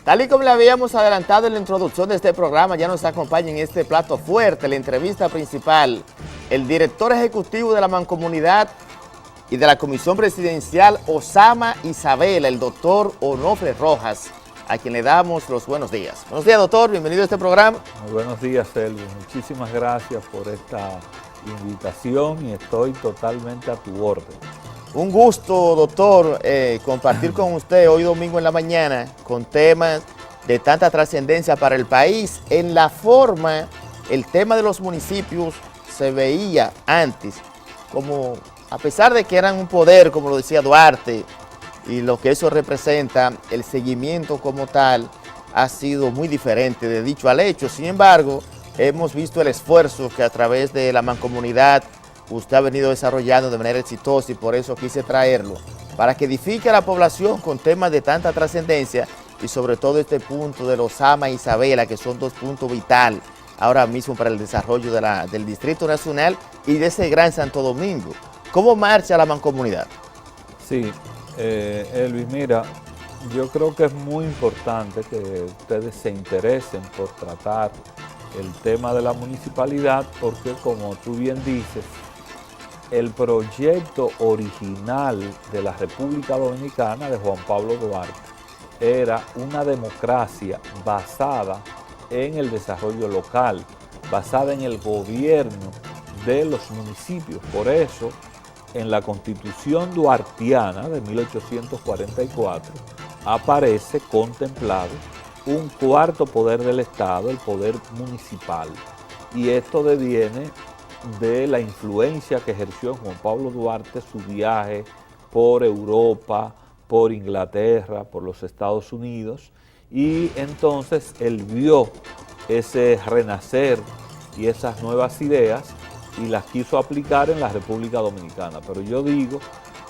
Tal y como le habíamos adelantado en la introducción de este programa, ya nos acompaña en este plato fuerte, la entrevista principal, el director ejecutivo de la Mancomunidad y de la Comisión Presidencial Osama Isabela, el doctor Onofre Rojas, a quien le damos los buenos días. Buenos días, doctor, bienvenido a este programa. Muy buenos días, Elvis. Muchísimas gracias por esta invitación y estoy totalmente a tu orden. Un gusto, doctor, compartir con usted hoy domingo en la mañana con temas de tanta trascendencia para el país. En la forma, el tema de los municipios se veía antes como, a pesar de que eran un poder, como lo decía Duarte, y lo que eso representa, el seguimiento como tal ha sido muy diferente de dicho al hecho. Sin embargo, hemos visto el esfuerzo que a través de la mancomunidad usted ha venido desarrollando de manera exitosa y por eso quise traerlo, para que edifique a la población con temas de tanta trascendencia y sobre todo este punto de los Osama y Isabela, que son dos puntos vitales ahora mismo para el desarrollo del Distrito Nacional y de ese gran Santo Domingo. ¿Cómo marcha la mancomunidad? Sí, Elvis, mira, yo creo que es muy importante que ustedes se interesen por tratar el tema de la municipalidad porque, como tú bien dices, el proyecto original de la República Dominicana de Juan Pablo Duarte era una democracia basada en el desarrollo local, basada en el gobierno de los municipios. Por eso, en la Constitución duartiana de 1844 aparece contemplado un cuarto poder del Estado, el poder municipal. Y esto deviene de la influencia que ejerció Juan Pablo Duarte, su viaje por Europa, por Inglaterra, por los Estados Unidos, y entonces él vio ese renacer y esas nuevas ideas y las quiso aplicar en la República Dominicana. Pero yo digo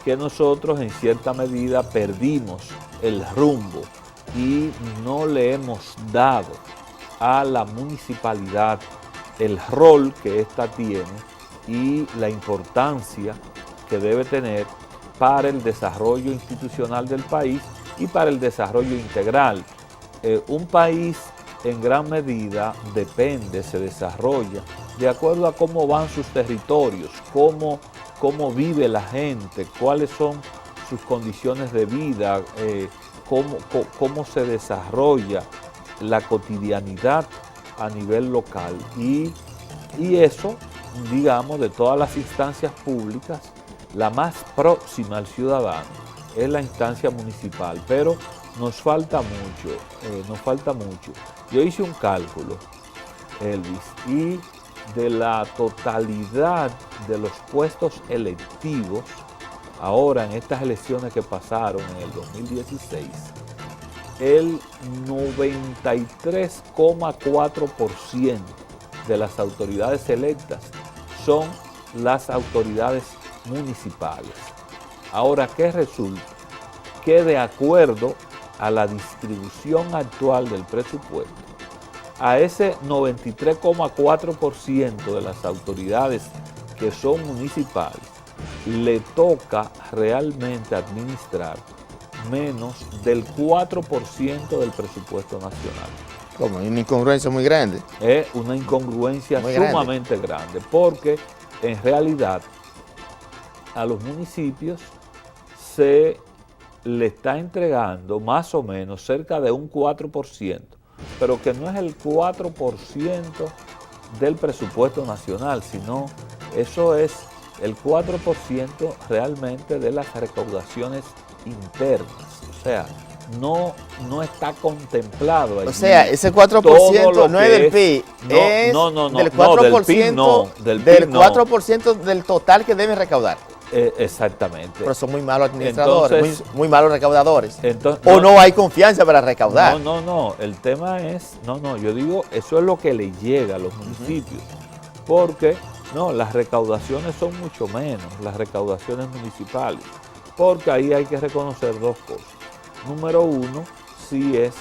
que nosotros en cierta medida perdimos el rumbo y no le hemos dado a la municipalidad el rol que ésta tiene y la importancia que debe tener para el desarrollo institucional del país y para el desarrollo integral. Un país en gran medida depende, se desarrolla de acuerdo a cómo van sus territorios, cómo vive la gente, cuáles son sus condiciones de vida, cómo se desarrolla la cotidianidad a nivel local y eso, digamos, de todas las instancias públicas, la más próxima al ciudadano es la instancia municipal, pero nos falta mucho. Yo hice un cálculo, Elvis, y de la totalidad de los puestos electivos, ahora en estas elecciones que pasaron en el 2016, el 93,4% de las autoridades electas son las autoridades municipales. Ahora, ¿qué resulta? Que de acuerdo a la distribución actual del presupuesto, a ese 93,4% de las autoridades que son municipales, le toca realmente administrar menos del 4% del presupuesto nacional. Como una incongruencia muy grande. Es una incongruencia sumamente grande, porque en realidad a los municipios se le está entregando más o menos cerca de un 4%, pero que no es el 4% del presupuesto nacional, sino eso es el 4% realmente de las recaudaciones internas, o sea, no está contemplado allí. O sea, ese 4% no es del PIB, es del 4%, del 4% del total que deben recaudar. Exactamente. Pero son muy malos administradores, Entonces, muy malos recaudadores. Entonces, o no hay confianza para recaudar. No, el tema es, yo digo, eso es lo que le llega a los municipios, porque las recaudaciones son mucho menos, las recaudaciones municipales, porque ahí hay que reconocer dos cosas. Número uno, sí es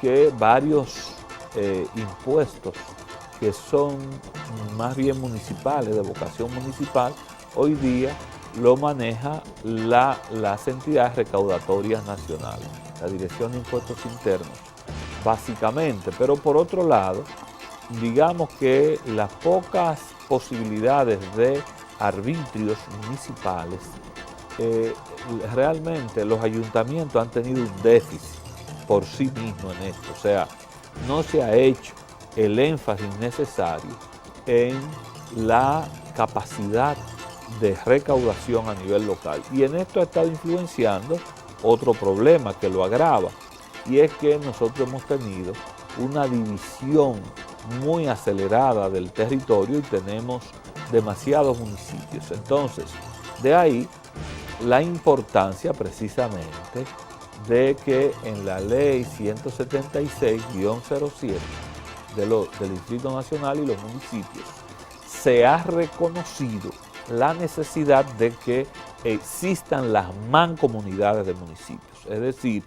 que varios impuestos que son más bien municipales, de vocación municipal, hoy día lo maneja las entidades recaudatorias nacionales, la Dirección de Impuestos Internos. básicamente. Pero por otro lado, digamos que las pocas posibilidades de arbitrios municipales, realmente los ayuntamientos han tenido un déficit por sí mismos en esto. O sea, no se ha hecho el énfasis necesario en la capacidad de recaudación a nivel local. Y en esto ha estado influenciando otro problema que lo agrava, y es que nosotros hemos tenido una división muy acelerada del territorio y tenemos demasiados municipios. Entonces, de ahí la importancia precisamente de que en la ley 176-07 del Distrito Nacional y los municipios se ha reconocido la necesidad de que existan las mancomunidades de municipios. Es decir,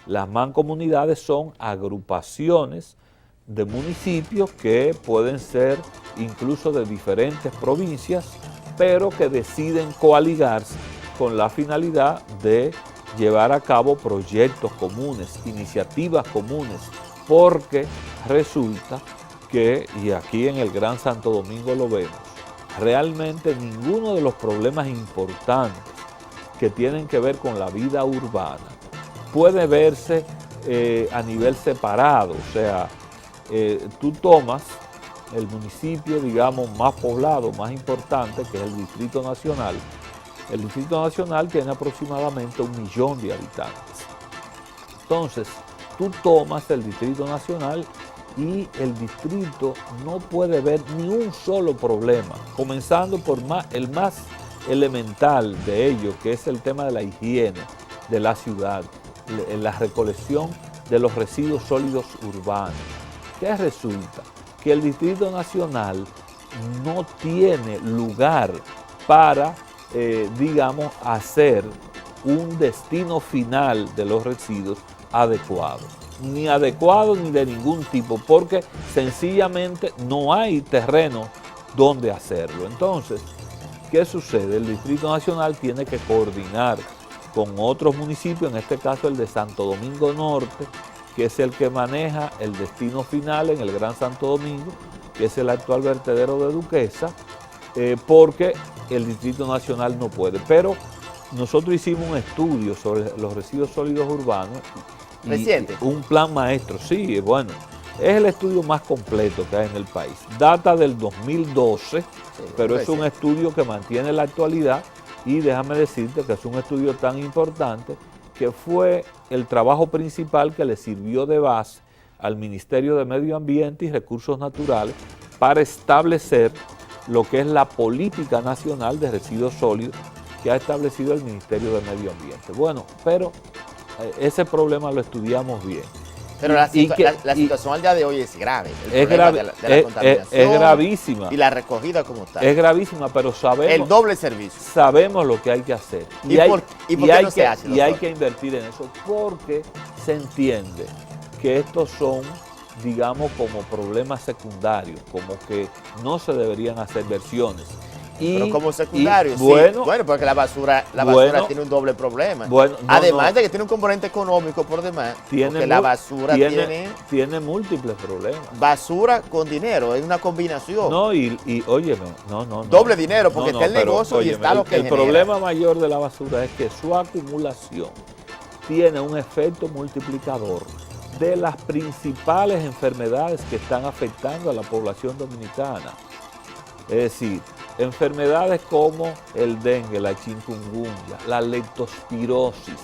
las mancomunidades son agrupaciones de municipios que pueden ser incluso de diferentes provincias, pero que deciden coaligarse con la finalidad de llevar a cabo proyectos comunes, iniciativas comunes, porque resulta que, y aquí en el Gran Santo Domingo lo vemos, realmente ninguno de los problemas importantes que tienen que ver con la vida urbana puede verse a nivel separado. O sea, tú tomas el municipio, digamos, más poblado, más importante, que es el Distrito Nacional. El Distrito Nacional tiene aproximadamente 1 millón de habitantes. Entonces, tú tomas el Distrito Nacional y el distrito no puede ver ni un solo problema, comenzando por el más elemental de ello, que es el tema de la higiene de la ciudad, la recolección de los residuos sólidos urbanos. ¿Qué resulta? Que el Distrito Nacional no tiene lugar para, digamos, hacer un destino final de los residuos adecuado. Ni adecuado ni de ningún tipo, porque sencillamente no hay terreno donde hacerlo. Entonces, ¿qué sucede? El Distrito Nacional tiene que coordinar con otros municipios, en este caso el de Santo Domingo Norte, que es el que maneja el destino final en el Gran Santo Domingo, que es el actual vertedero de Duquesa, porque el Distrito Nacional no puede. Pero nosotros hicimos un estudio sobre los residuos sólidos urbanos. Reciente. Un plan maestro, sí, bueno, es el estudio más completo que hay en el país. Data del 2012, sí, pero es un estudio que mantiene la actualidad, y déjame decirte que es un estudio tan importante que fue el trabajo principal que le sirvió de base al Ministerio de Medio Ambiente y Recursos Naturales para establecer lo que es la política nacional de residuos sólidos que ha establecido el Ministerio de Medio Ambiente. Bueno, pero ese problema lo estudiamos bien. Pero la situación al día de hoy es grave. Es gravísima. Y la recogida como tal. Es gravísima, pero sabemos... El doble servicio. Sabemos lo que hay que hacer. ¿Y por qué no se hace, doctor? Y hay que invertir en eso, porque se entiende que estos son, digamos, como problemas secundarios, como que no se deberían hacer versiones. Pero como secundario, sí. Bueno, porque la basura tiene un doble problema. Bueno, además de que tiene un componente económico por demás, porque la basura tiene múltiples problemas. Basura con dinero, es una combinación. No, y óyeme, no. Doble dinero, porque está el negocio, óyeme, y está lo que el problema mayor de la basura es que su acumulación tiene un efecto multiplicador de las principales enfermedades que están afectando a la población dominicana. Es decir, enfermedades como el dengue, la chikungunya, la leptospirosis,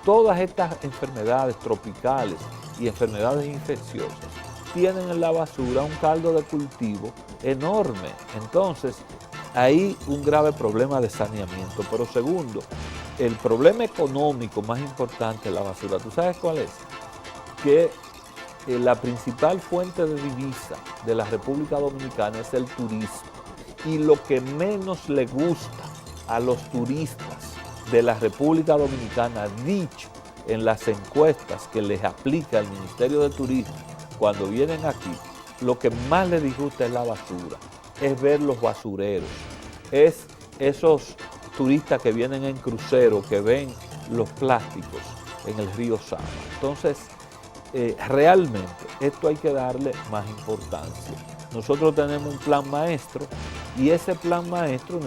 todas estas enfermedades tropicales y enfermedades infecciosas tienen en la basura un caldo de cultivo enorme. Entonces, hay un grave problema de saneamiento. Pero segundo, el problema económico más importante de la basura, ¿tú sabes cuál es? Que la principal fuente de divisa de la República Dominicana es el turismo. Y lo que menos le gusta a los turistas de la República Dominicana, dicho en las encuestas que les aplica el Ministerio de Turismo cuando vienen aquí, lo que más les disgusta es la basura, es ver los basureros, es esos turistas que vienen en crucero, que ven los plásticos en el río Sama. Entonces, realmente esto hay que darle más importancia. Nosotros tenemos un plan maestro y ese plan maestro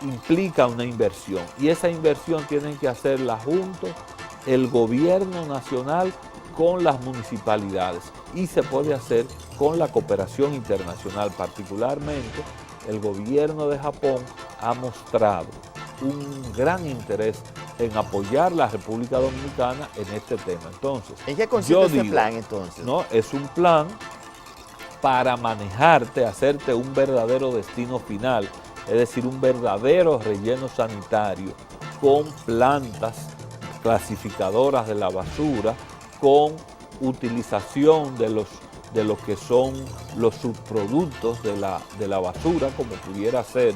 implica una inversión y esa inversión tienen que hacerla junto el gobierno nacional con las municipalidades y se puede hacer con la cooperación internacional. Particularmente el gobierno de Japón ha mostrado un gran interés en apoyar a la República Dominicana en este tema. Entonces, ¿en qué consiste ese plan entonces? No, es un plan para manejarte, hacerte un verdadero destino final, es decir, un verdadero relleno sanitario con plantas clasificadoras de la basura, con utilización de lo que son los subproductos de la basura, como pudiera ser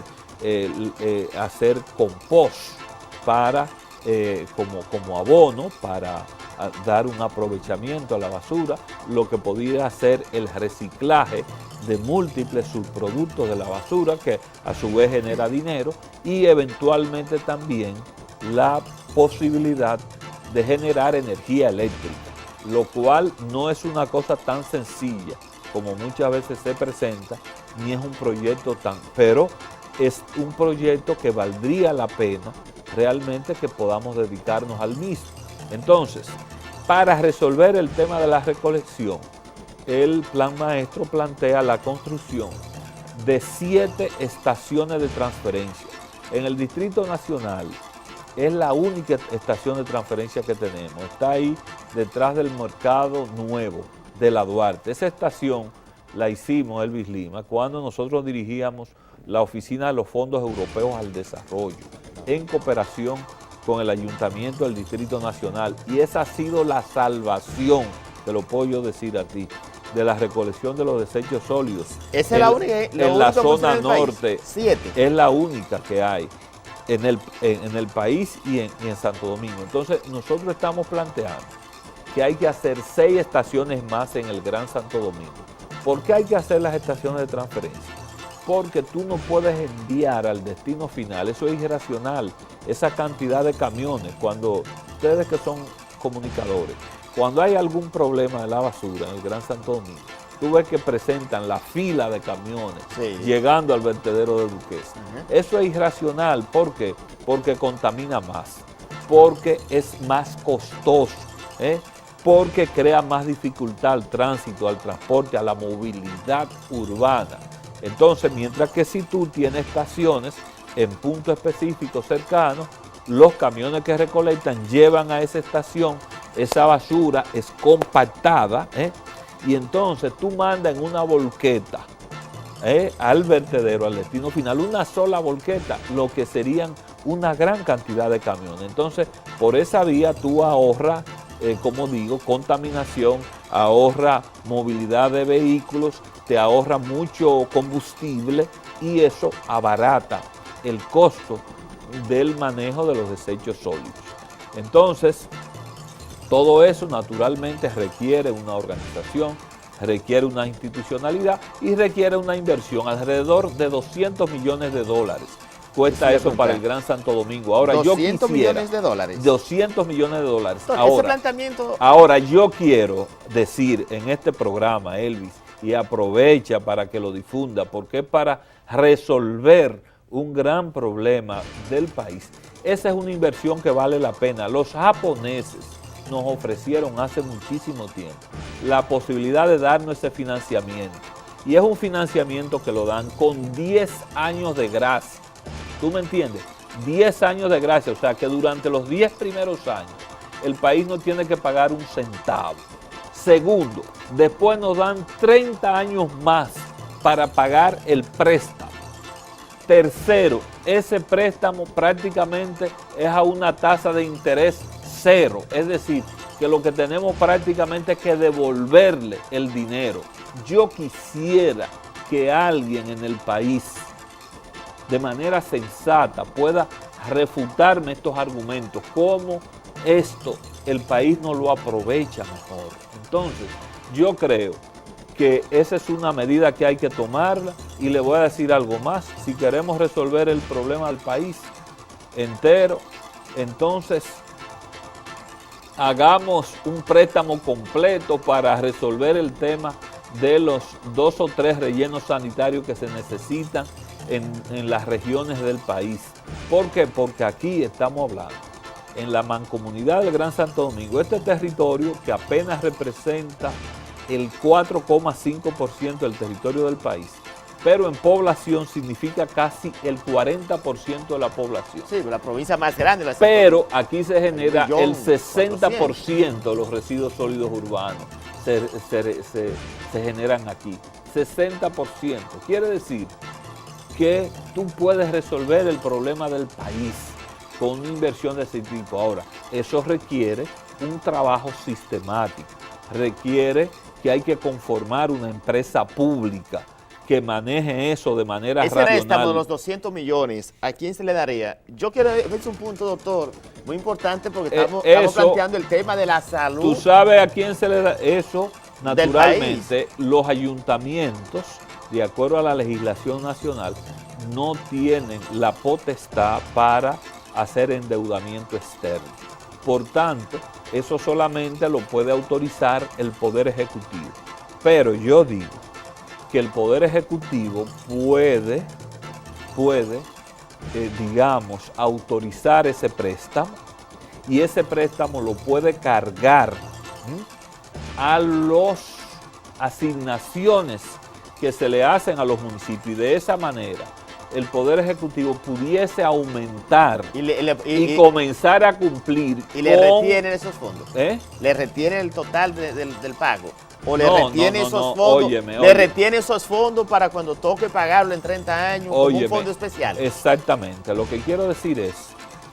hacer compost para, como abono para dar un aprovechamiento a la basura, lo que pudiera ser el reciclaje de múltiples subproductos de la basura que a su vez genera dinero y eventualmente también la posibilidad de generar energía eléctrica, lo cual no es una cosa tan sencilla como muchas veces se presenta, ni es un proyecto pero es un proyecto que valdría la pena realmente que podamos dedicarnos al mismo. Entonces, para resolver el tema de la recolección, el plan maestro plantea la construcción de 7 estaciones de transferencia. En el Distrito Nacional es la única estación de transferencia que tenemos. Está ahí detrás del Mercado Nuevo de la Duarte. Esa estación la hicimos, Elvis Lima, cuando nosotros dirigíamos la Oficina de los Fondos Europeos al Desarrollo, en cooperación con el Ayuntamiento del Distrito Nacional. Y esa ha sido la salvación, te lo puedo yo decir a ti, de la recolección de los desechos sólidos. Esa es la única. En la zona norte, 7. es la única que hay en el país y en Santo Domingo. Entonces, nosotros estamos planteando que hay que hacer 6 estaciones más en el Gran Santo Domingo. ¿Por qué hay que hacer las estaciones de transferencia? Porque tú no puedes enviar al destino final, eso es irracional, esa cantidad de camiones, cuando ustedes que son comunicadores, cuando hay algún problema de la basura en el Gran Santo Domingo, tú ves que presentan la fila de camiones llegando al vertedero de Duquesa. Eso es irracional, ¿por qué? Porque contamina más, porque es más costoso, porque crea más dificultad al tránsito, al transporte, a la movilidad urbana. Entonces, mientras que si tú tienes estaciones en puntos específicos cercanos, los camiones que recolectan llevan a esa estación, esa basura es compactada, y entonces tú mandas en una volqueta al vertedero, al destino final, una sola volqueta, lo que serían una gran cantidad de camiones. Entonces, por esa vía tú ahorras, como digo, contaminación, ahorra movilidad de vehículos, te ahorra mucho combustible y eso abarata el costo del manejo de los desechos sólidos. Entonces, todo eso naturalmente requiere una organización, requiere una institucionalidad y requiere una inversión, alrededor de $200 millones. Cuesta eso para el Gran Santo Domingo. Ahora, yo quisiera, $200 millones. $200 millones. Entonces, ahora, ese planteamiento... ahora, yo quiero decir en este programa, Elvis, y aprovecha para que lo difunda, porque es para resolver un gran problema del país. Esa es una inversión que vale la pena. Los japoneses nos ofrecieron hace muchísimo tiempo la posibilidad de darnos ese financiamiento. Y es un financiamiento que lo dan con 10 años de gracia. ¿Tú me entiendes? 10 años de gracia, o sea que durante los 10 primeros años el país no tiene que pagar un centavo. Segundo, después nos dan 30 años más para pagar el préstamo. Tercero, ese préstamo prácticamente es a una tasa de interés cero, es decir, que lo que tenemos prácticamente es que devolverle el dinero. Yo quisiera que alguien en el país de manera sensata pueda refutarme estos argumentos, cómo esto el país no lo aprovecha mejor. Entonces, yo creo que esa es una medida que hay que tomarla y le voy a decir algo más. Si queremos resolver el problema del país entero, entonces hagamos un préstamo completo para resolver el tema de los 2 o 3 rellenos sanitarios que se necesitan en las regiones del país. ¿Por qué? Porque aquí estamos hablando, en la mancomunidad del Gran Santo Domingo, este territorio que apenas representa el 4,5% del territorio del país, pero en población significa casi el 40% de la población. Sí, la provincia más grande. Pero aquí se genera el 60% de los residuos sólidos urbanos. Se generan aquí. 60%. Quiere decir que tú puedes resolver el problema del país con una inversión de ese tipo. Ahora, eso requiere un trabajo sistemático. Requiere que hay que conformar una empresa pública que maneje eso de manera racional. Ese préstamo de los 200 millones, ¿a quién se le daría? Yo quiero ver un punto, doctor, muy importante porque estamos planteando el tema de la salud. ¿Tú sabes a quién se le da eso? Naturalmente, los ayuntamientos, de acuerdo a la legislación nacional, no tienen la potestad para hacer endeudamiento externo. Por tanto, eso solamente lo puede autorizar el Poder Ejecutivo. Pero yo digo que el Poder Ejecutivo puede, digamos, autorizar ese préstamo y ese préstamo lo puede cargar a las asignaciones que se le hacen a los municipios, y de esa manera el Poder Ejecutivo pudiese aumentar y comenzar a cumplir. ¿Y le retienen esos fondos? ¿Le retienen el total del pago? ¿O le retiene esos fondos? Óyeme. ¿Le retiene esos fondos para cuando toque pagarlo en 30 años como un fondo especial? Exactamente. Lo que quiero decir es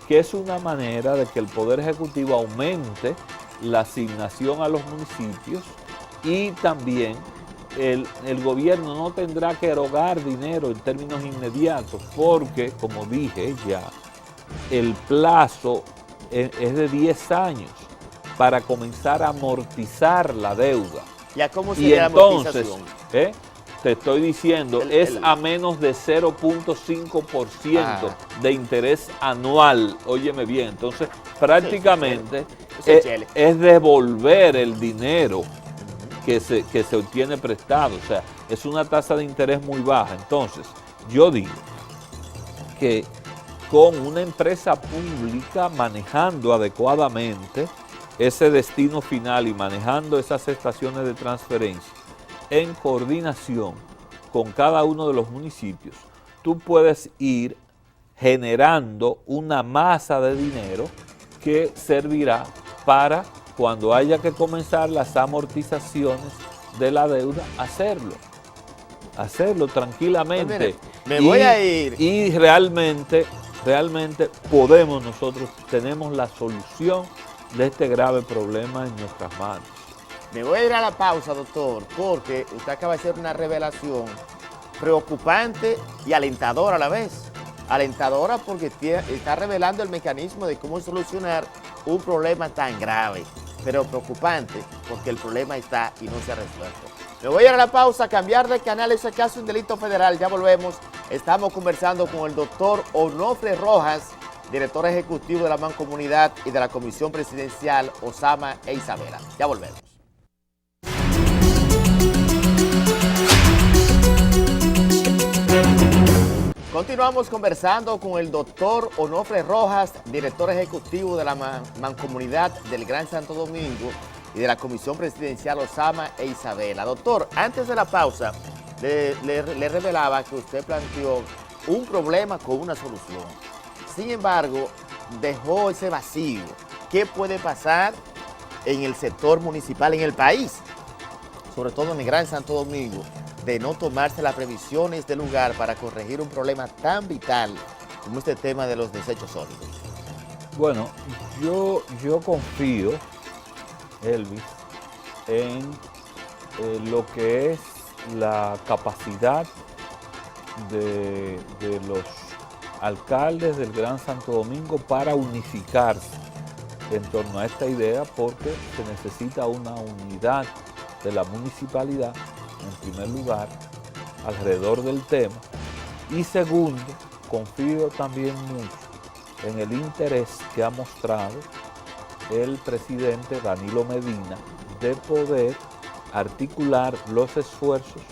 que es una manera de que el Poder Ejecutivo aumente la asignación a los municipios, y también el gobierno no tendrá que erogar dinero en términos inmediatos, porque, como dije ya, el plazo es de 10 años para comenzar a amortizar la deuda. ¿Ya cómo sería la amortización? Te estoy diciendo, es a menos de 0,5% de interés anual. Óyeme bien, entonces prácticamente es devolver el dinero que se obtiene prestado. O sea, es una tasa de interés muy baja. Entonces, yo digo que con una empresa pública manejando adecuadamente ese destino final y manejando esas estaciones de transferencia en coordinación con cada uno de los municipios, tú puedes ir generando una masa de dinero que servirá para, cuando haya que comenzar las amortizaciones de la deuda, hacerlo tranquilamente. Pues mire, me voy a ir. Y realmente podemos nosotros, tenemos la solución de este grave problema en nuestras manos. Me voy a ir a la pausa, doctor, porque usted acaba de hacer una revelación preocupante y alentadora a la vez. Alentadora porque está revelando el mecanismo de cómo solucionar un problema tan grave, pero preocupante porque el problema está y no se ha resuelto. Me voy a ir a la pausa, cambiar de canal, ese caso es un delito federal, ya volvemos. Estamos conversando con el doctor Onofre Rojas, director ejecutivo de la Mancomunidad y de la Comisión Presidencial Osama e Isabela. Ya volvemos. Continuamos conversando con el doctor Onofre Rojas, director ejecutivo de la Mancomunidad del Gran Santo Domingo y de la Comisión Presidencial Osama e Isabela. Doctor, antes de la pausa, le revelaba que usted planteó un problema con una solución. Sin embargo, dejó ese vacío. ¿Qué puede pasar en el sector municipal en el país? Sobre todo en el Gran Santo Domingo, de no tomarse las previsiones del lugar para corregir un problema tan vital como este tema de los desechos sólidos. Bueno, yo confío, Elvis, en lo que es la capacidad de los alcaldes del Gran Santo Domingo para unificarse en torno a esta idea, porque se necesita una unidad de la municipalidad, en primer lugar, alrededor del tema, y segundo, confío también mucho en el interés que ha mostrado el presidente Danilo Medina de poder articular los esfuerzos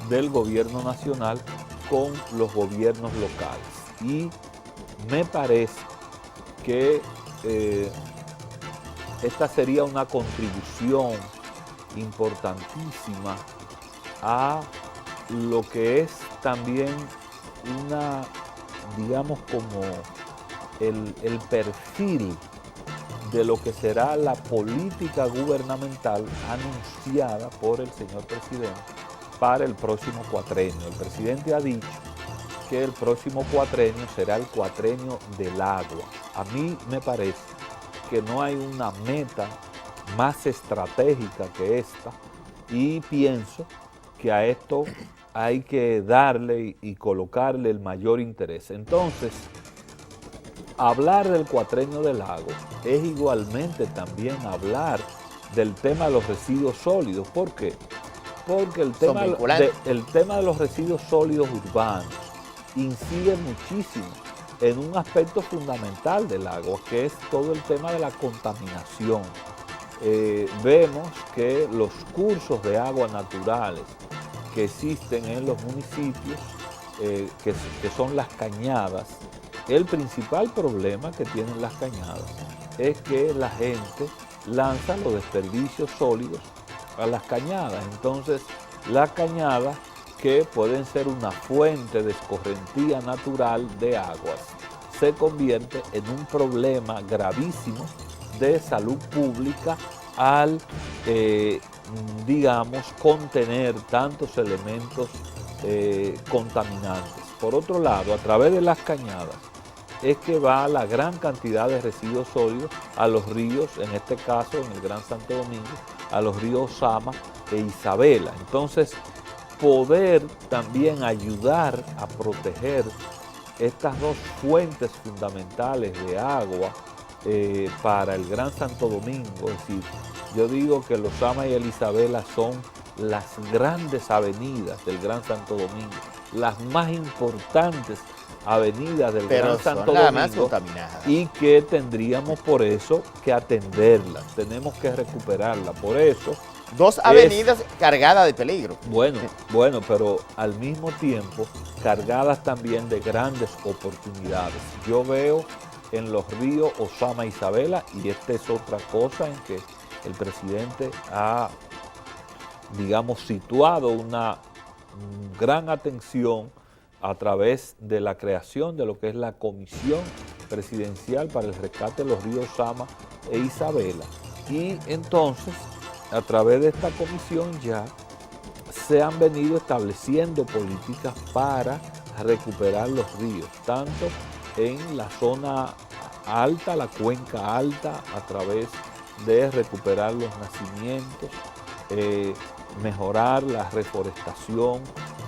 del gobierno nacional con los gobiernos locales. Y me parece que esta sería una contribución importantísima a lo que es también una, digamos, como el perfil de lo que será la política gubernamental anunciada por el señor presidente para el próximo cuatrenio. El presidente ha dicho que el próximo cuatrenio será el cuatrenio del agua. A mí me parece que no hay una meta más estratégica que esta y pienso que a esto hay que darle y colocarle el mayor interés. Entonces, hablar del cuatrenio del agua es igualmente también hablar del tema de los residuos sólidos. ¿Por qué? Porque el tema de los residuos sólidos urbanos incide muchísimo en un aspecto fundamental del agua, que es todo el tema de la contaminación. Vemos que los cursos de agua naturales que existen en los municipios, que son las cañadas, el principal problema que tienen las cañadas es que la gente lanza los desperdicios sólidos a las cañadas. Entonces, las cañadas, que pueden ser una fuente de escorrentía natural de aguas, se convierte en un problema gravísimo de salud pública al, digamos, contener tantos elementos contaminantes. Por otro lado, a través de las cañadas es que va la gran cantidad de residuos sólidos a los ríos, en este caso en el Gran Santo Domingo, a los ríos Sama e Isabela. Entonces, poder también ayudar a proteger estas dos fuentes fundamentales de agua para el Gran Santo Domingo. Es decir, yo digo que los Sama y el Isabela son las grandes avenidas del Gran Santo Domingo, las más importantes avenidas del Gran Santo Domingo, y que tendríamos por eso que atenderlas, tenemos que recuperarlas. Por eso dos avenidas cargadas de peligro. Bueno, pero al mismo tiempo cargadas también de grandes oportunidades. Yo veo en los ríos Osama e Isabela, y esta es otra cosa en que el presidente ha, digamos, situado una gran atención a través de la creación de lo que es la Comisión Presidencial para el Rescate de los ríos Sama e Isabela. Y entonces, a través de esta comisión ya se han venido estableciendo políticas para recuperar los ríos, tanto en la zona alta, la cuenca alta, a través de recuperar los nacimientos, mejorar la reforestación,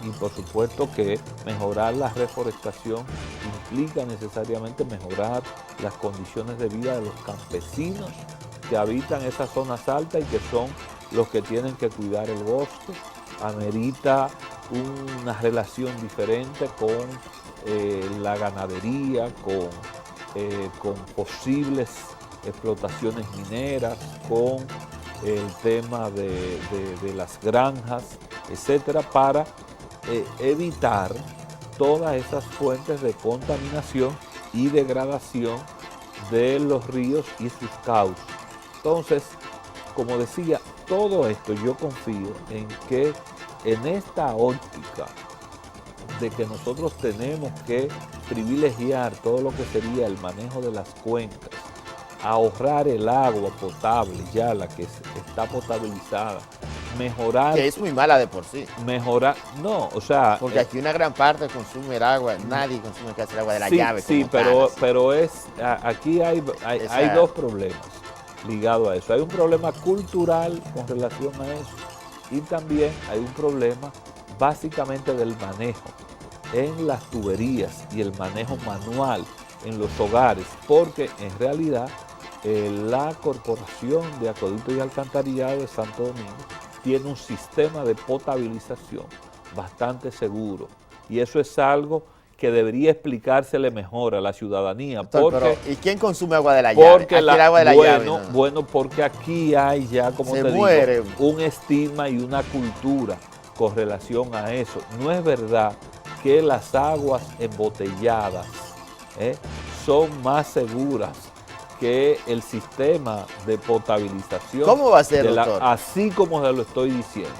y por supuesto que mejorar la reforestación implica necesariamente mejorar las condiciones de vida de los campesinos que habitan esas zonas altas y que son los que tienen que cuidar el bosque. Amerita una relación diferente con la ganadería, con posibles explotaciones mineras, con el tema de las granjas, etcétera, para evitar todas esas fuentes de contaminación y degradación de los ríos y sus cauces. Entonces, como decía, todo esto yo confío en que en esta óptica de que nosotros tenemos que privilegiar todo lo que sería el manejo de las cuencas, ahorrar el agua potable, ya la que está potabilizada, mejorar... Que es muy mala de por sí. Mejorar, no, o sea... Porque aquí una gran parte consume el agua, nadie consume casi el agua de la llave. Sí, pero aquí hay dos problemas ligados a eso. Hay un problema cultural con relación a eso, y también hay un problema básicamente del manejo en las tuberías y el manejo manual en los hogares, porque en realidad la Corporación de Acueducto y Alcantarillado de Santo Domingo tiene un sistema de potabilización bastante seguro, y eso es algo que debería explicársele mejor a la ciudadanía. Doctor, Porque, pero ¿y quién consume agua de la llave? porque Aquí el agua de la llave. bueno, porque aquí hay ya, como Se te muere. digo, un estigma y una cultura con relación a eso. No es verdad que las aguas embotelladas son más seguras que el sistema de potabilización. ¿Cómo va a ser, doctor? Así como se lo estoy diciendo.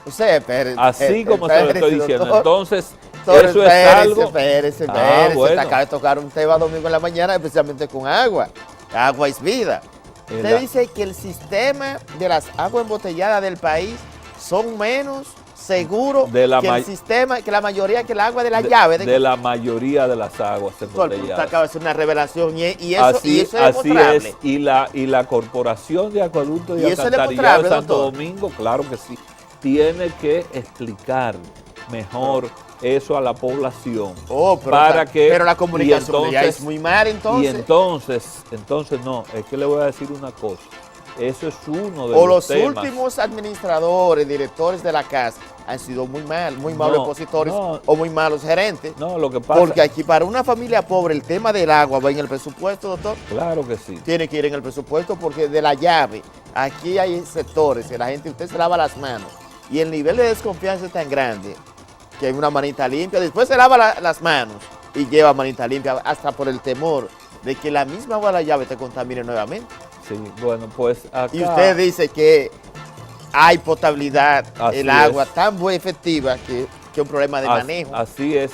Así como se lo estoy diciendo. Doctor. Entonces, Doctor, eso es algo. Espérese. Bueno. Te acaba de tocar un tema domingo en la mañana, especialmente con agua. Agua es vida. Usted dice que el sistema de las aguas embotelladas del país son menos seguros que el sistema, que la mayoría, que el agua de la llave. De la mayoría de las aguas embotelladas. Usted acaba de hacer una revelación y eso es demostrable. así es. Y la Corporación de Acueducto y Alcantarillado de Santo Domingo, claro que sí, tiene que explicar mejor eso a la población. Pero la comunicación ya es muy mal, entonces. Y entonces no, es que le voy a decir una cosa. Eso es uno de los temas. Los últimos administradores, directores de la casa han sido muy malos opositores o muy malos gerentes. No, lo que pasa... Porque aquí para una familia pobre el tema del agua va en el presupuesto, doctor. Claro que sí. Tiene que ir en el presupuesto porque de la llave, aquí hay sectores que la gente, usted se lava las manos y el nivel de desconfianza es tan grande que hay una manita limpia, después se lava las manos y lleva manita limpia hasta por el temor de que la misma agua de la llave te contamine nuevamente. Sí, bueno, pues acá... Y usted dice que hay potabilidad, el agua tan muy efectiva que un problema de manejo. Así es.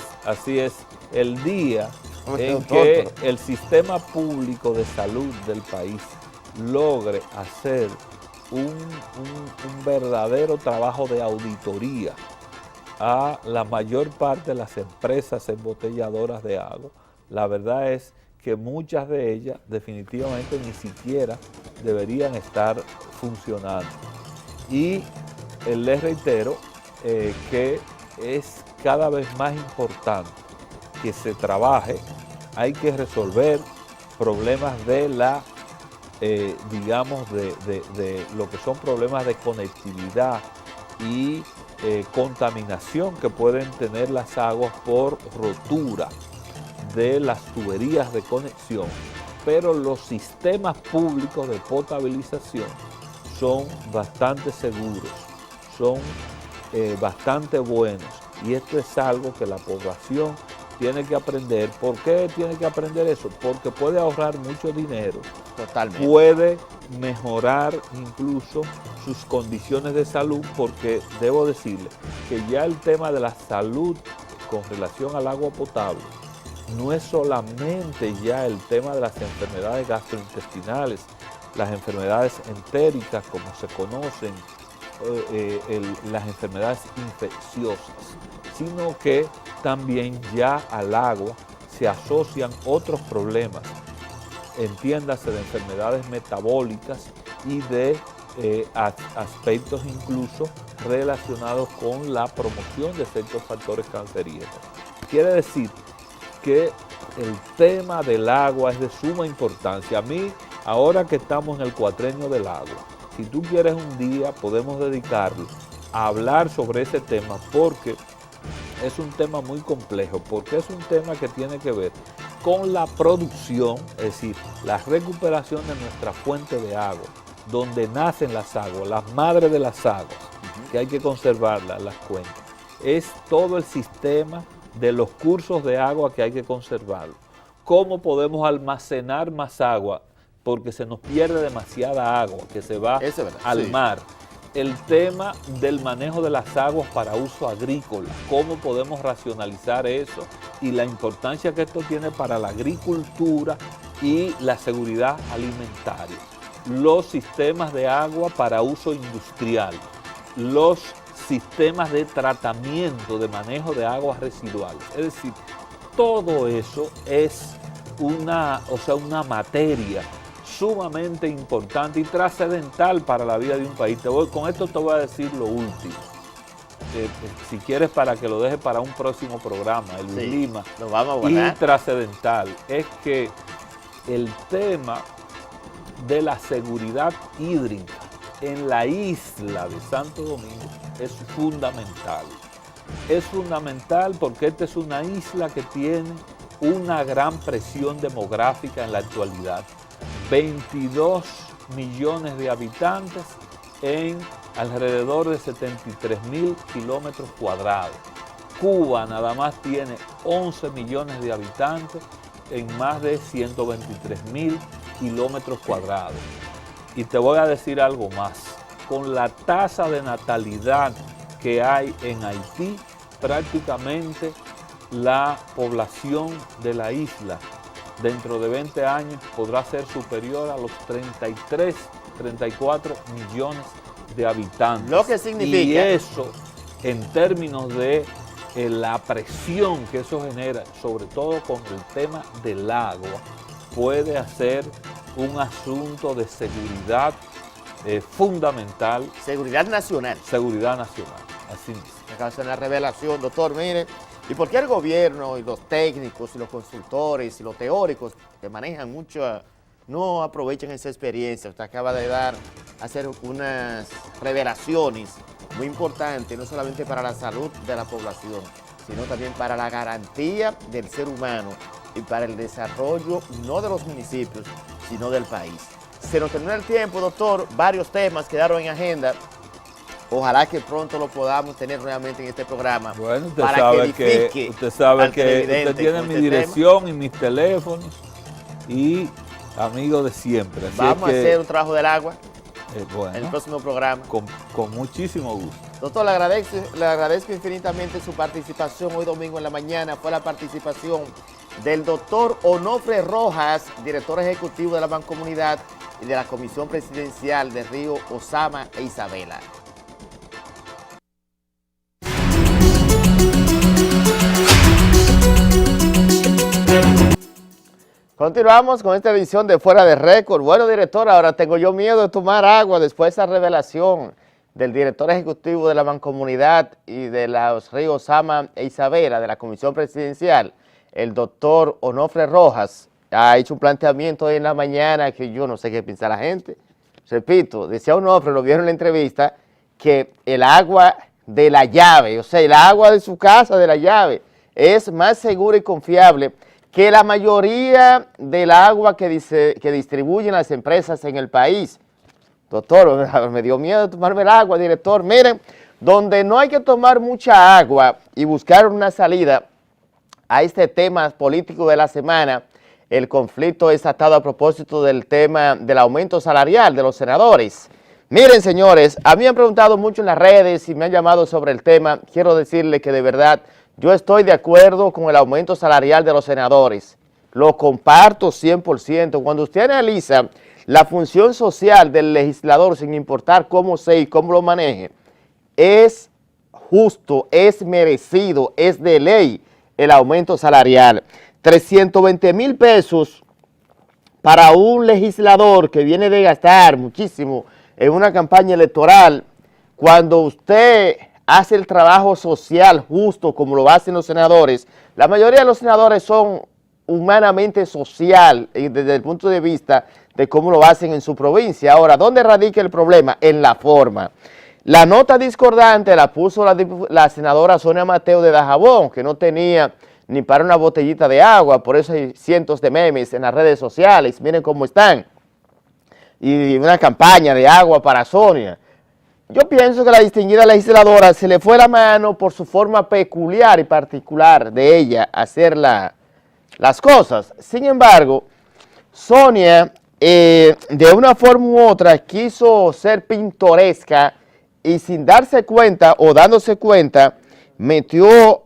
El día en que el sistema público de salud del país logre hacer un verdadero trabajo de auditoría a la mayor parte de las empresas embotelladoras de agua, la verdad es que muchas de ellas definitivamente ni siquiera deberían estar funcionando. Y les reitero que es cada vez más importante que se trabaje, hay que resolver problemas de la, digamos, de lo que son problemas de conectividad y contaminación que pueden tener las aguas por rotura de las tuberías de conexión, pero los sistemas públicos de potabilización son bastante seguros, son bastante buenos, y esto es algo que la población tiene que aprender. ¿Por qué tiene que aprender eso? Porque puede ahorrar mucho dinero. Totalmente. Puede mejorar incluso sus condiciones de salud, porque debo decirle que ya el tema de la salud con relación al agua potable no es solamente ya el tema de las enfermedades gastrointestinales, las enfermedades entéricas como se conocen, las enfermedades infecciosas, sino que también ya al agua se asocian otros problemas, entiéndase de enfermedades metabólicas y de aspectos incluso relacionados con la promoción de ciertos factores cancerígenos. Quiere decir que el tema del agua es de suma importancia. A mí, ahora que estamos en el cuatrenio del agua, si tú quieres un día podemos dedicarlo a hablar sobre ese tema, porque es un tema muy complejo, porque es un tema que tiene que ver con la producción, es decir, la recuperación de nuestra fuente de agua, donde nacen las aguas, las madres de las aguas, que hay que conservarlas, las cuencas. Es todo el sistema de los cursos de agua que hay que conservarlo. ¿Cómo podemos almacenar más agua? Porque se nos pierde demasiada agua que se va al mar. El tema del manejo de las aguas para uso agrícola, cómo podemos racionalizar eso y la importancia que esto tiene para la agricultura y la seguridad alimentaria. Los sistemas de agua para uso industrial, los sistemas de tratamiento, de manejo de aguas residuales. Es decir, todo eso es una materia sumamente importante y trascendental para la vida de un país. Con esto te voy a decir lo último. Si quieres, para que lo deje para un próximo programa, el Lima, lo vamos a guardar. Y trascendental, es que el tema de la seguridad hídrica en la isla de Santo Domingo es fundamental. Es fundamental porque esta es una isla que tiene una gran presión demográfica en la actualidad. 22 millones de habitantes en alrededor de 73.000 kilómetros cuadrados. Cuba nada más tiene 11 millones de habitantes en más de 123.000 kilómetros cuadrados. Y te voy a decir algo más. Con la tasa de natalidad que hay en Haití, prácticamente la población de la isla dentro de 20 años podrá ser superior a los 33, 34 millones de habitantes. Lo que significa... Y eso, en términos de la presión que eso genera, sobre todo con el tema del agua, puede hacer un asunto de seguridad fundamental. Seguridad nacional. Seguridad nacional, así mismo. Acaba de hacer una revelación, doctor, mire. ¿Y por qué el gobierno y los técnicos y los consultores y los teóricos que manejan mucho no aprovechan esa experiencia? Usted acaba de hacer unas revelaciones muy importantes, no solamente para la salud de la población, sino también para la garantía del ser humano y para el desarrollo no de los municipios, sino del país. Se nos terminó el tiempo, doctor, varios temas quedaron en agenda. Ojalá que pronto lo podamos tener nuevamente en este programa. Bueno, usted para sabe que usted tiene mi dirección y mis teléfonos y amigo de siempre. Así vamos a hacer un trabajo del agua bueno, en el próximo programa. Con muchísimo gusto. Doctor, le agradezco infinitamente su participación hoy domingo en la mañana. Fue la participación del doctor Onofre Rojas, director ejecutivo de la Mancomunidad y de la Comisión Presidencial de Río Osama e Isabela. Continuamos con esta edición de Fuera de Récord. Bueno, director, ahora tengo yo miedo de tomar agua después de esa revelación del director ejecutivo de la Mancomunidad y de los ríos Osama e Isabela, de la Comisión Presidencial, el doctor Onofre Rojas, ha hecho un planteamiento hoy en la mañana que yo no sé qué piensa la gente. Repito, decía Onofre, lo vieron en la entrevista, que el agua de la llave, o sea, el agua de su casa, de la llave, es más segura y confiable que la mayoría del agua que distribuyen las empresas en el país. Doctor, me dio miedo de tomarme el agua, director. Miren, donde no hay que tomar mucha agua y buscar una salida a este tema político de la semana, el conflicto desatado a propósito del tema del aumento salarial de los senadores. Miren, señores, a mí me han preguntado mucho en las redes y me han llamado sobre el tema. Quiero decirle que de verdad yo estoy de acuerdo con el aumento salarial de los senadores. Lo comparto 100%. Cuando usted analiza la función social del legislador, sin importar cómo sea y cómo lo maneje, es justo, es merecido, es de ley el aumento salarial. 320,000 pesos para un legislador que viene de gastar muchísimo en una campaña electoral, cuando usted hace el trabajo social justo como lo hacen los senadores. La mayoría de los senadores son humanamente social desde el punto de vista de cómo lo hacen en su provincia. Ahora, ¿dónde radica el problema? En la forma. La nota discordante la puso la senadora Sonia Mateo de Dajabón, que no tenía ni para una botellita de agua, por eso hay cientos de memes en las redes sociales, miren cómo están. Y una campaña de agua para Sonia. Yo pienso que la distinguida legisladora se le fue la mano por su forma peculiar y particular de ella hacer las cosas. Sin embargo, Sonia, de una forma u otra, quiso ser pintoresca y sin darse cuenta o dándose cuenta, metió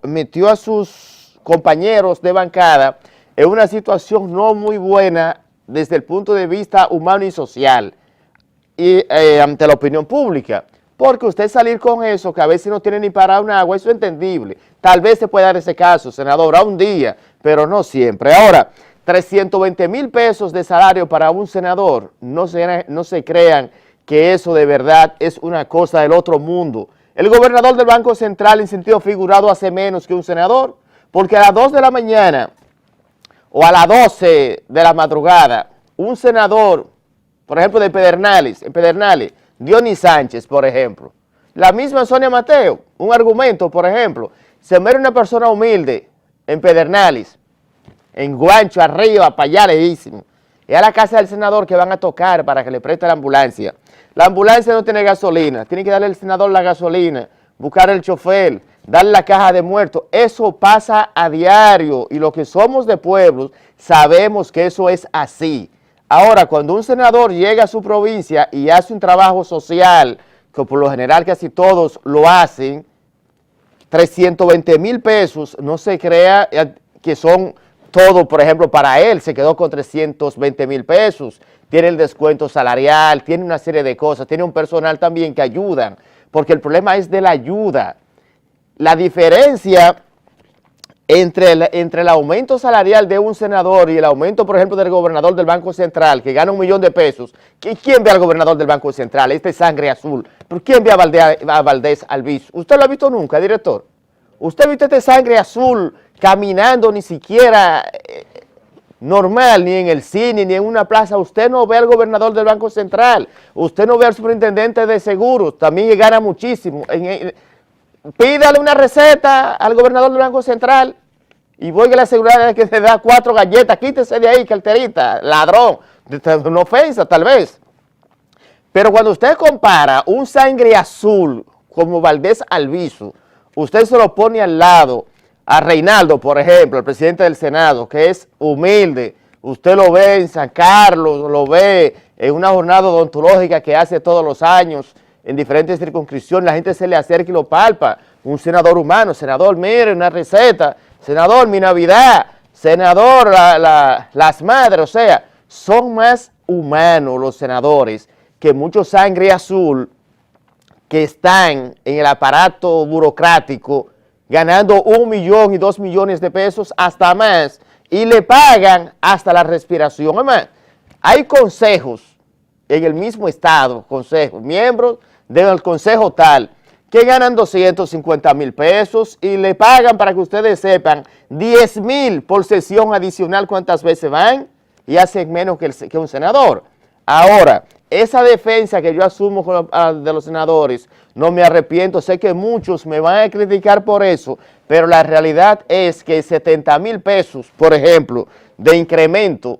a sus compañeros de bancada en una situación no muy buena desde el punto de vista humano y social y ante la opinión pública. Porque usted salir con eso, que a veces no tiene ni para un agua, eso es entendible. Tal vez se pueda dar ese caso, senadora, un día, pero no siempre. Ahora, 320,000 pesos de salario para un senador, no se crean que eso de verdad es una cosa del otro mundo. El gobernador del Banco Central, en sentido figurado, hace menos que un senador, porque a las 2 de la mañana o a las 12 de la madrugada, un senador, por ejemplo, de Pedernales, Dionis Sánchez, por ejemplo, la misma Sonia Mateo, un argumento, por ejemplo, se muere una persona humilde en Pedernales, en Guancho, arriba, para allá, lejísimo. Es a la casa del senador que van a tocar para que le preste la ambulancia. La ambulancia no tiene gasolina, tiene que darle al senador la gasolina, buscar el chofer, darle la caja de muertos. Eso pasa a diario y los que somos de pueblos sabemos que eso es así. Ahora, cuando un senador llega a su provincia y hace un trabajo social, que por lo general casi todos lo hacen, 320,000 pesos, no se crea que son todo, por ejemplo, para él, se quedó con 320,000 pesos, tiene el descuento salarial, tiene una serie de cosas, tiene un personal también que ayudan, porque el problema es de la ayuda. La diferencia entre el aumento salarial de un senador y el aumento, por ejemplo, del gobernador del Banco Central, que gana 1 millón de pesos, ¿quién ve al gobernador del Banco Central? Este sangre azul. ¿Pero quién ve a Valdés Albizu? ¿Usted lo ha visto nunca, director? ¿Usted ha visto este sangre azul caminando ni siquiera normal, ni en el cine, ni en una plaza? Usted no ve al gobernador del Banco Central, usted no ve al superintendente de seguros, también que gana muchísimo. Pídale una receta al gobernador del Banco Central y voy a la seguridad que te da 4 galletas, quítese de ahí, carterita, ladrón, una ofensa tal vez. Pero cuando usted compara un sangre azul como Valdés Albizu, usted se lo pone al lado a Reinaldo, por ejemplo, el presidente del Senado, que es humilde, usted lo ve en San Carlos, lo ve en una jornada odontológica que hace todos los años, en diferentes circunscripciones, la gente se le acerca y lo palpa. Un senador humano, senador, mire, una receta, senador, mi Navidad, senador, las madres, o sea, son más humanos los senadores que mucho sangre azul que están en el aparato burocrático ganando 1 millón y 2 millones de pesos, hasta más, y le pagan hasta la respiración. Además, hay consejos en el mismo estado, consejos, miembros del consejo tal, que ganan 250,000 pesos y le pagan, para que ustedes sepan, 10,000 por sesión adicional cuántas veces van y hacen menos que un senador. Ahora, esa defensa que yo asumo de los senadores, no me arrepiento, sé que muchos me van a criticar por eso, pero la realidad es que 70,000 pesos, por ejemplo, de incremento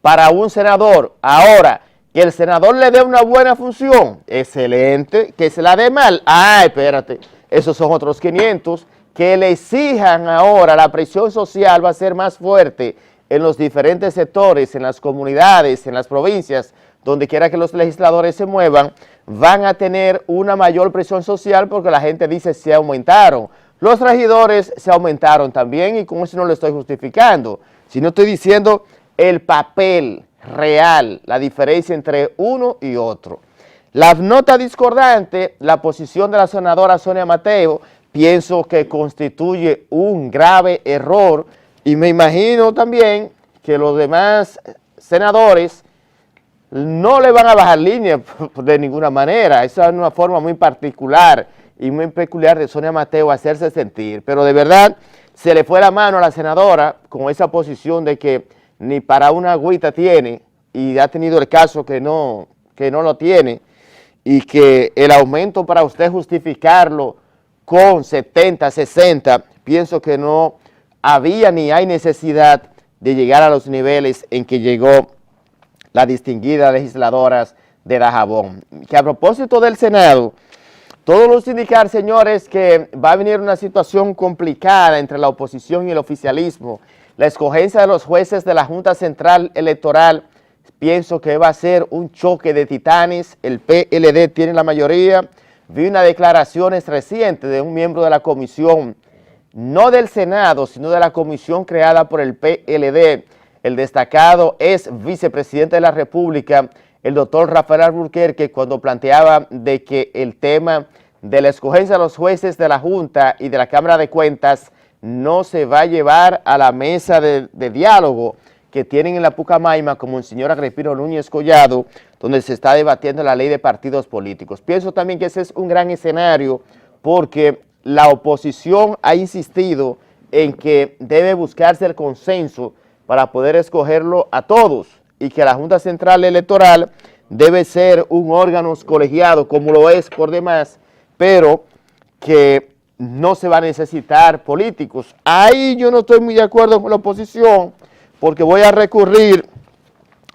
para un senador, ahora, que el senador le dé una buena función, excelente, que se la dé mal, espérate, esos son otros 500, que le exijan ahora, la presión social va a ser más fuerte en los diferentes sectores, en las comunidades, en las provincias, donde quiera que los legisladores se muevan, van a tener una mayor presión social porque la gente dice se aumentaron. Los regidores se aumentaron también y con eso no lo estoy justificando, sino estoy diciendo el papel real, la diferencia entre uno y otro. La nota discordante, la posición de la senadora Sonia Mateo, pienso que constituye un grave error y me imagino también que los demás senadores no le van a bajar línea de ninguna manera. Esa es una forma muy particular y muy peculiar de Sonia Mateo hacerse sentir, pero de verdad se le fue la mano a la senadora con esa posición de que ni para una agüita tiene, y ha tenido el caso que no lo tiene, y que el aumento para usted justificarlo con 70, 60, pienso que no había ni hay necesidad de llegar a los niveles en que llegó la distinguida legisladora de Dajabón. Que a propósito del Senado, todos los indicar, señores, que va a venir una situación complicada entre la oposición y el oficialismo. La escogencia de los jueces de la Junta Central Electoral, pienso que va a ser un choque de titanes. El PLD tiene la mayoría. Vi unas declaraciones recientes de un miembro de la comisión, no del Senado, sino de la comisión creada por el PLD. El destacado ex vicepresidente de la República, el doctor Rafael Alburquerque, cuando planteaba de que el tema de la escogencia de los jueces de la Junta y de la Cámara de Cuentas no se va a llevar a la mesa de diálogo que tienen en la Pucamaima como el señor Agripino Núñez Collado, donde se está debatiendo la ley de partidos políticos. Pienso también que ese es un gran escenario porque la oposición ha insistido en que debe buscarse el consenso para poder escogerlo a todos y que la Junta Central Electoral debe ser un órgano colegiado como lo es por demás, pero que no se va a necesitar políticos. Ahí yo no estoy muy de acuerdo con la oposición, porque voy a recurrir,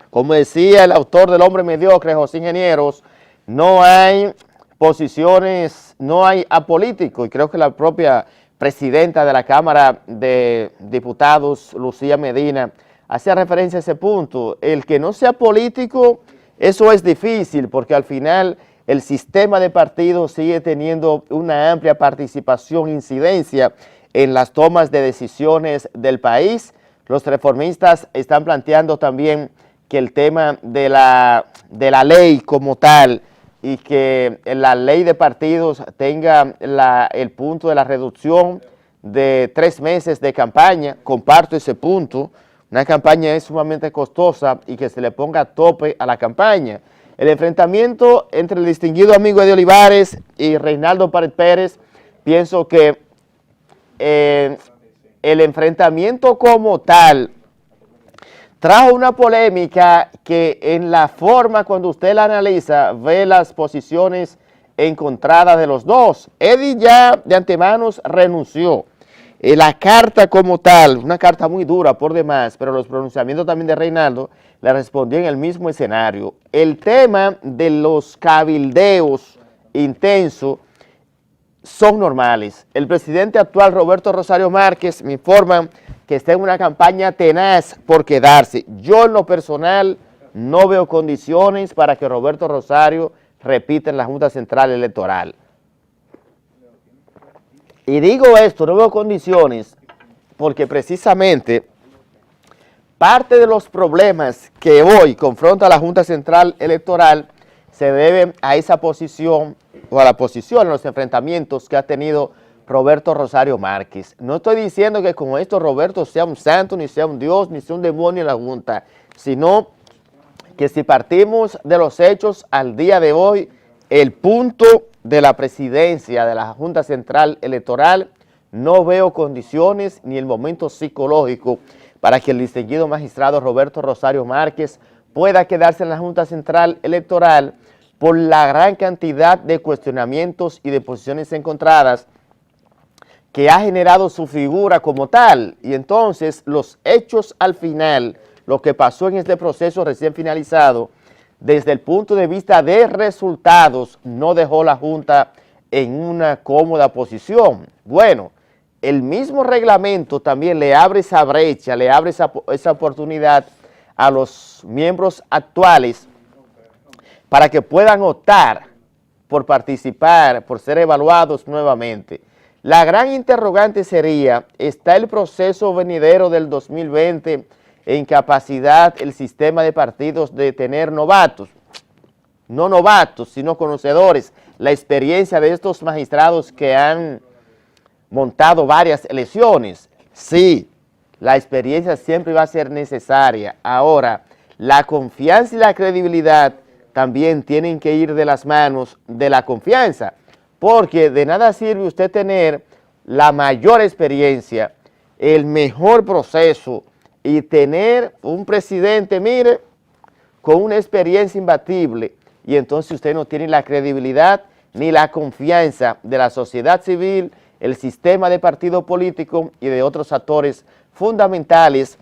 como decía el autor del Hombre Mediocre, José Ingenieros, no hay posiciones, no hay apolíticos, y creo que la propia presidenta de la Cámara de Diputados, Lucía Medina, hacía referencia a ese punto. El que no sea político, eso es difícil, porque al final el sistema de partidos sigue teniendo una amplia participación, incidencia en las tomas de decisiones del país. Los reformistas están planteando también que el tema de la ley como tal y que la ley de partidos tenga el punto de la reducción de 3 meses de campaña. Comparto ese punto. Una campaña es sumamente costosa y que se le ponga tope a la campaña. El enfrentamiento entre el distinguido amigo Eddie Olivares y Reinaldo Pared Pérez, pienso que el enfrentamiento como tal trajo una polémica que en la forma, cuando usted la analiza, ve las posiciones encontradas de los dos. Eddie ya de antemano renunció. La carta como tal, una carta muy dura por demás, pero los pronunciamientos también de Reinaldo le respondió en el mismo escenario. El tema de los cabildeos intensos son normales. El presidente actual, Roberto Rosario Márquez, me informa que está en una campaña tenaz por quedarse. Yo en lo personal no veo condiciones para que Roberto Rosario repita en la Junta Central Electoral. Y digo esto, no veo condiciones, porque precisamente parte de los problemas que hoy confronta la Junta Central Electoral se deben a esa posición, o a la posición en los enfrentamientos que ha tenido Roberto Rosario Márquez. No estoy diciendo que con esto Roberto sea un santo, ni sea un Dios, ni sea un demonio en la Junta, sino que si partimos de los hechos al día de hoy, el punto de la presidencia de la Junta Central Electoral, no veo condiciones ni el momento psicológico para que el distinguido magistrado Roberto Rosario Márquez pueda quedarse en la Junta Central Electoral por la gran cantidad de cuestionamientos y de posiciones encontradas que ha generado su figura como tal. Y entonces los hechos al final, lo que pasó en este proceso recién finalizado, desde el punto de vista de resultados, no dejó la Junta en una cómoda posición. Bueno, el mismo reglamento también le abre esa brecha, le abre esa oportunidad a los miembros actuales para que puedan optar por participar, por ser evaluados nuevamente. La gran interrogante sería, ¿está el proceso venidero del 2020 en capacidad el sistema de partidos de tener novatos? No novatos, sino conocedores. La experiencia de estos magistrados que han montado varias elecciones. Sí, la experiencia siempre va a ser necesaria. Ahora, la confianza y la credibilidad también tienen que ir de las manos de la confianza, porque de nada sirve usted tener la mayor experiencia, el mejor proceso y tener un presidente, mire, con una experiencia imbatible, y entonces usted no tiene la credibilidad ni la confianza de la sociedad civil, el sistema de partido político y de otros actores fundamentales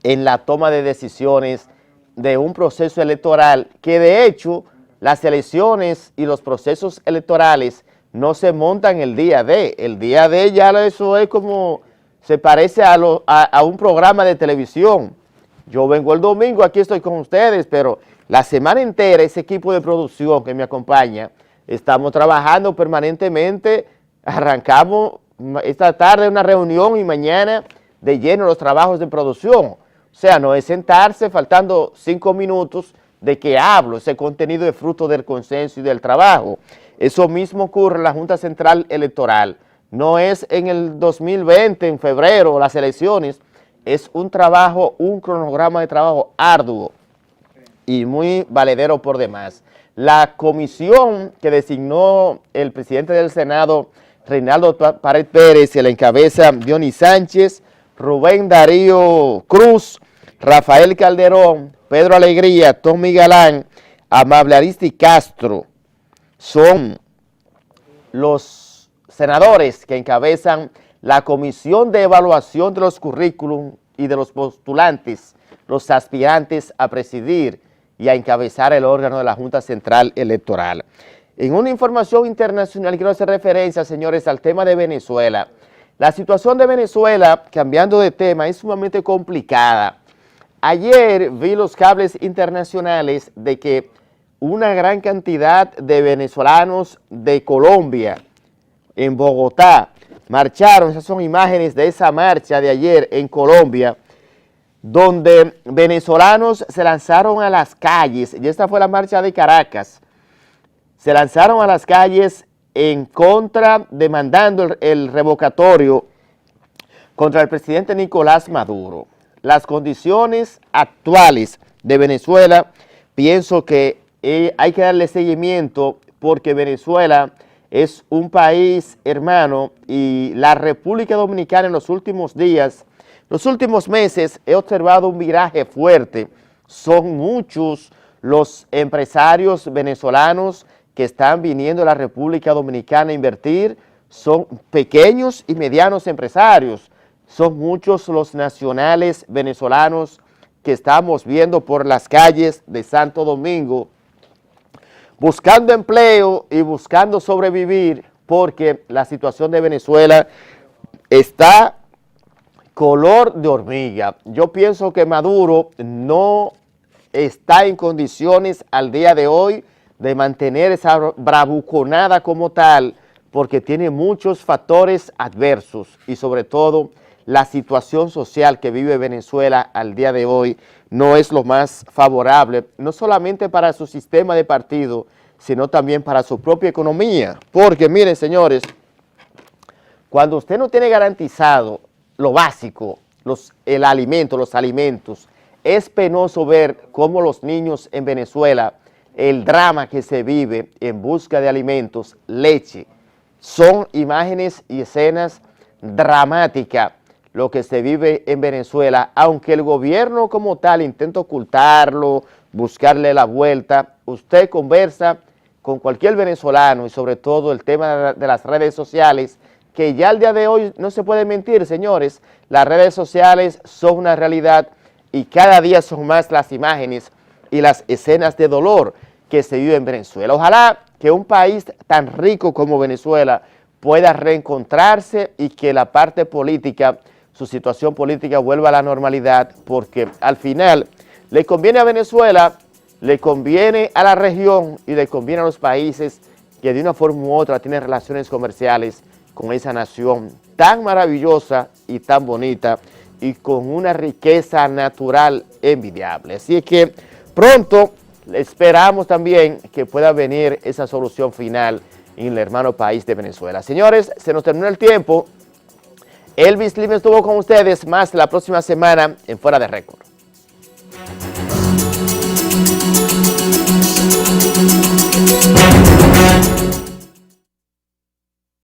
en la toma de decisiones de un proceso electoral, que de hecho las elecciones y los procesos electorales no se montan el día de ya eso es como, se parece a un programa de televisión. Yo vengo el domingo, aquí estoy con ustedes, pero la semana entera ese equipo de producción que me acompaña, estamos trabajando permanentemente, arrancamos esta tarde una reunión y mañana de lleno los trabajos de producción. O sea, no es sentarse faltando 5 minutos de que hablo, ese contenido es fruto del consenso y del trabajo. Eso mismo ocurre en la Junta Central Electoral. No es en el 2020, en febrero, las elecciones, es un trabajo, un cronograma de trabajo arduo y muy valedero por demás. La comisión que designó el presidente del Senado, Reinaldo Pared Pérez, y la encabeza Dionis Sánchez, Rubén Darío Cruz, Rafael Calderón, Pedro Alegría, Tommy Galán, Amable Aristi Castro, son los senadores que encabezan la Comisión de Evaluación de los Currículum y de los postulantes, los aspirantes a presidir y a encabezar el órgano de la Junta Central Electoral. En una información internacional quiero hacer referencia, señores, al tema de Venezuela. La situación de Venezuela, cambiando de tema, es sumamente complicada. Ayer vi los cables internacionales de que una gran cantidad de venezolanos de Colombia, en Bogotá, marcharon. Esas son imágenes de esa marcha de ayer en Colombia, donde venezolanos se lanzaron a las calles, y esta fue la marcha de Caracas, se lanzaron a las calles en contra, demandando el revocatorio contra el presidente Nicolás Maduro. Las condiciones actuales de Venezuela, pienso que hay que darle seguimiento porque Venezuela es un país hermano y la República Dominicana en los últimos días, los últimos meses he observado un viraje fuerte. Son muchos los empresarios venezolanos que están viniendo a la República Dominicana a invertir, son pequeños y medianos empresarios. Son muchos los nacionales venezolanos que estamos viendo por las calles de Santo Domingo, buscando empleo y buscando sobrevivir, porque la situación de Venezuela está color de hormiga. Yo pienso que Maduro no está en condiciones al día de hoy de mantener esa bravuconada como tal, porque tiene muchos factores adversos y sobre todo la situación social que vive Venezuela al día de hoy no es lo más favorable, no solamente para su sistema de partido, sino también para su propia economía. Porque miren, señores, cuando usted no tiene garantizado lo básico, los alimentos, es penoso ver cómo los niños en Venezuela, el drama que se vive en busca de alimentos, leche, son imágenes y escenas dramáticas lo que se vive en Venezuela, aunque el gobierno como tal intenta ocultarlo, buscarle la vuelta. Usted conversa con cualquier venezolano y sobre todo el tema de las redes sociales, que ya al día de hoy no se puede mentir, señores, las redes sociales son una realidad y cada día son más las imágenes y las escenas de dolor que se vive en Venezuela. Ojalá que un país tan rico como Venezuela pueda reencontrarse y que la parte política, su situación política vuelva a la normalidad, porque al final le conviene a Venezuela, le conviene a la región y le conviene a los países que de una forma u otra tienen relaciones comerciales con esa nación tan maravillosa y tan bonita y con una riqueza natural envidiable. Así que pronto esperamos también que pueda venir esa solución final en el hermano país de Venezuela. Señores, se nos terminó el tiempo. Elvis Lim estuvo con ustedes, más la próxima semana en Fuera de Récord.